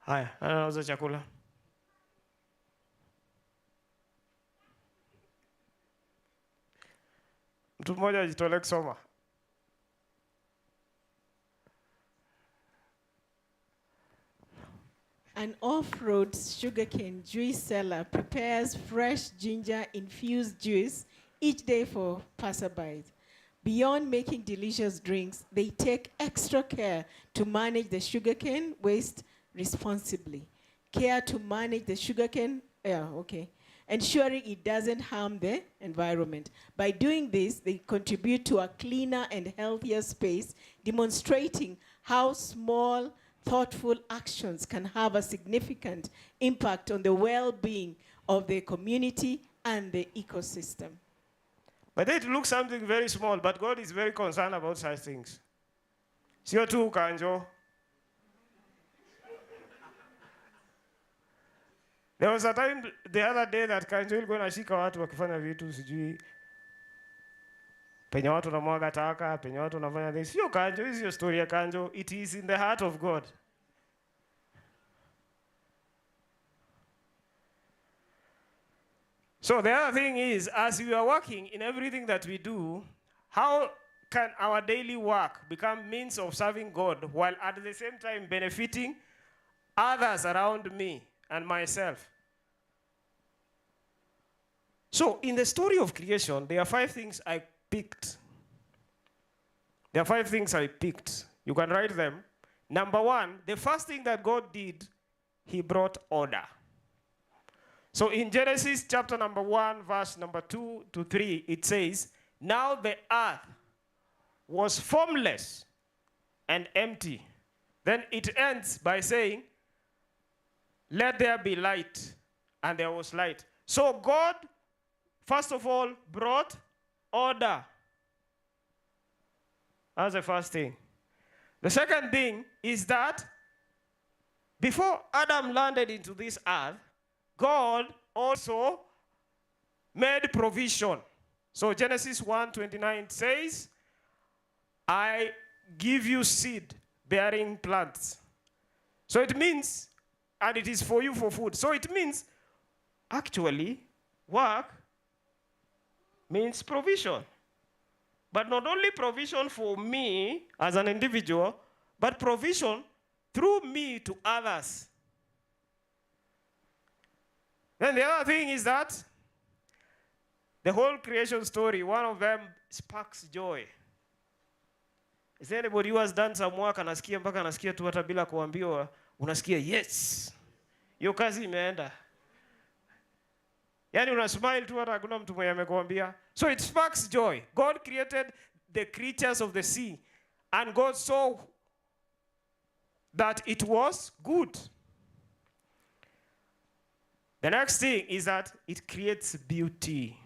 Haya, anauza chakula. Mtu mmoja ajitolee kusoma. An off-road sugarcane juice seller prepares fresh ginger-infused juice each day for passerbys. Beyond making delicious drinks, they take extra care to manage the sugarcane waste responsibly. Care to manage the sugarcane, ensuring it doesn't harm the environment. By doing this, they contribute to a cleaner and healthier space, demonstrating how small, thoughtful actions can have a significant impact on the well-being of the community and the ecosystem. But it looks something very small, but God is very concerned about such things. Sio tu kanjo. There was a time the other day that kanjo ilikuwa inashika watu wakifanya vitu sijui penye watu wanamwaga taka, penye watu wanafanya things. Sio kanjo, hizi sio story ya kanjo. It is in the heart of God. So the other thing is, as we are working in everything that we do, how can our daily work become means of serving God while at the same time benefiting others around me and myself? So in the story of creation, there are 5 things I picked. There are 5 things I picked. You can write them. Number 1, the first thing that God did, he brought order. So in Genesis chapter number 1, verse number 2 to 3, it says, now the earth was formless and empty. Then it ends by saying, let there be light, and there was light. So God, first of all, brought order. That's the first thing. The second thing is that before Adam landed into this earth, God also made provision. So Genesis 1:29 says, I give you seed bearing plants. So it means, and it is for you for food. So it means, actually, work means provision. But not only provision for me as an individual, but provision through me to others. Then the other thing is that the whole creation story, one of them sparks joy. Is there anybody who has done some work anasikia mpaka anasikia tu hata bila kuambiwa unasikia yes. Hiyo kazi imeenda. Yani una smile tu hata hakuna mtu mwenye amekuambia. So it sparks joy. God created the creatures of the sea and God saw that it was good. The next thing is that it creates beauty.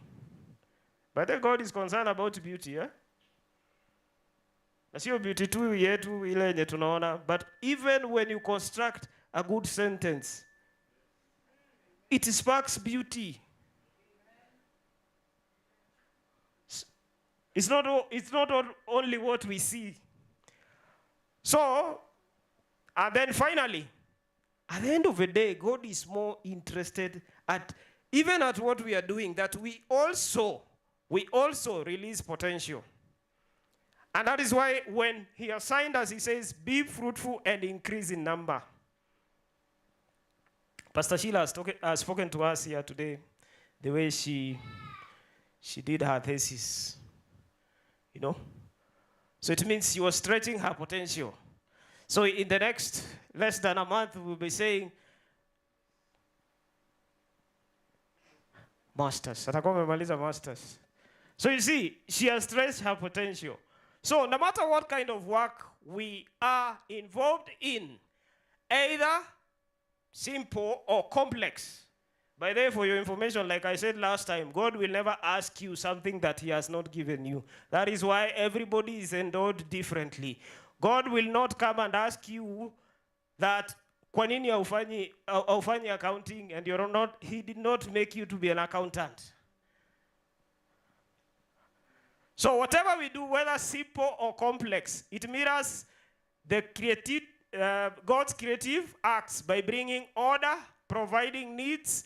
But then God is concerned about beauty, yeah? Na sio beauty tu yetu ile yenye tunaona, but even when you construct a good sentence, it sparks beauty. It's not only what we see. So, and then finally, at the end of the day, God is more interested even at what we are doing, that we also release potential. And that is why when he assigned us, he says, be fruitful and increase in number. Pastor Sheila has spoken to us here today, the way she did her thesis, you know. So it means she was stretching her potential. So in the next less than a month, we'll be saying, masters. Masters. So you see, she has stretched her potential. So no matter what kind of work we are involved in, either simple or complex. By the way, for your information, like I said last time, God will never ask you something that he has not given you. That is why everybody is endowed differently. God will not come and ask you that kwa nini haufanyi accounting and you're not, he did not make you to be an accountant. So whatever we do, whether simple or complex, it mirrors the God's creative acts by bringing order, providing needs,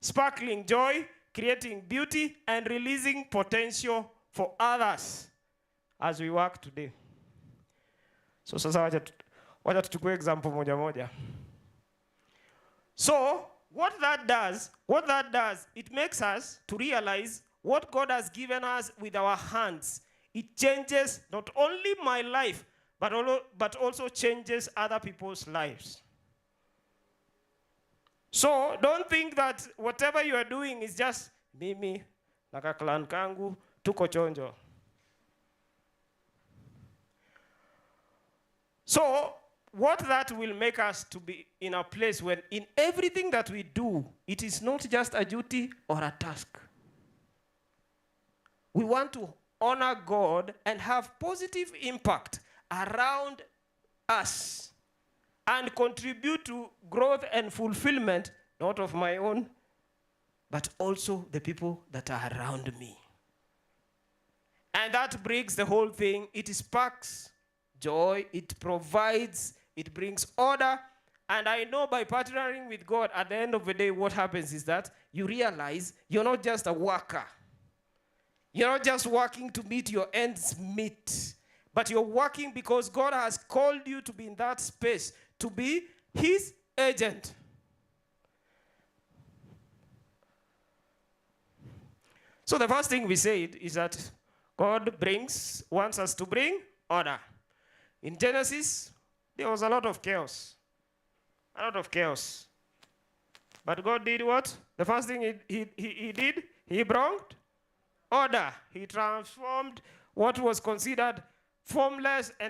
sparkling joy, creating beauty, and releasing potential for others as we work today. So sasa wacha tuchukue example moja moja. So what that does, it makes us to realize what God has given us with our hands. It changes not only my life, but also changes other people's lives. So don't think that whatever you are doing is just mimi na kaklan kangu tuko chonjo. So what that will make us to be in a place when in everything that we do, it is not just a duty or a task. We want to honor God and have positive impact around us and contribute to growth and fulfillment, not of my own, but also the people that are around me. And that brings the whole thing. It sparks joy, it provides, it brings order. And I know by partnering with God, at the end of the day, what happens is that you realize you're not just a worker. You're not just working to meet your ends meet, but you're working because God has called you to be in that space, to be his agent. So the first thing we said is that God wants us to bring order. In Genesis, there was a lot of chaos. A lot of chaos. But God did what? The first thing he did, he brought order. He transformed what was considered formless and